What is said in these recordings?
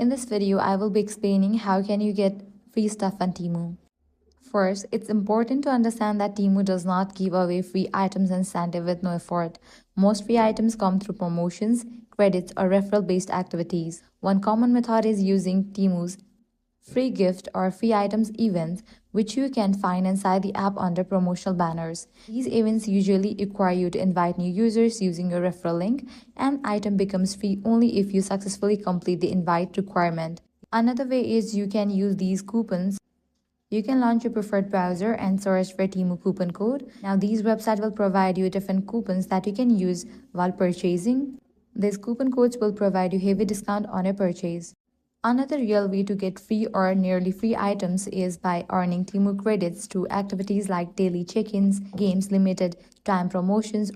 in this video, I will be explaining how can you get free stuff on Temu. First, it's important to understand that Temu does not give away free items incentive with no effort. Most free items come through promotions, credits, or referral-based activities. One common method is using Temu's free gift or free items events, which you can find inside the app under promotional banners. These events usually require you to invite new users using your referral link. An item becomes free only if you successfully complete the invite requirement. Another way is you can use these coupons. You can launch your preferred browser and search for Temu coupon code. Now these websites will provide you different coupons that you can use while purchasing. These coupon codes will provide you heavy discount on your purchase. Another real way to get free or nearly free items is by earning Temu credits through activities like daily check-ins, games, limited time promotions,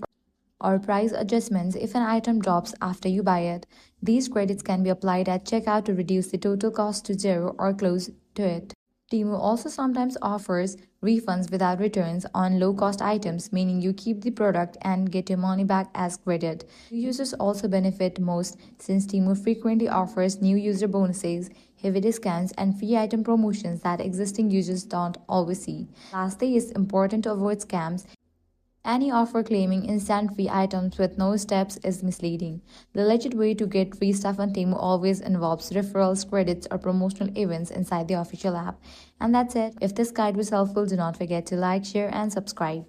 or price adjustments if an item drops after you buy it. These credits can be applied at checkout to reduce the total cost to zero or close to it. Temu also sometimes offers refunds without returns on low-cost items, meaning you keep the product and get your money back as credit. New users also benefit most since Temu frequently offers new user bonuses, heavy discounts, and free item promotions that existing users don't always see. Lastly, it's important to avoid scams. Any offer claiming instant free items with no steps is misleading. The legit way to get free stuff on Temu always involves referrals, credits, or promotional events inside the official app. And that's it. If this guide was helpful, do not forget to like, share, and subscribe.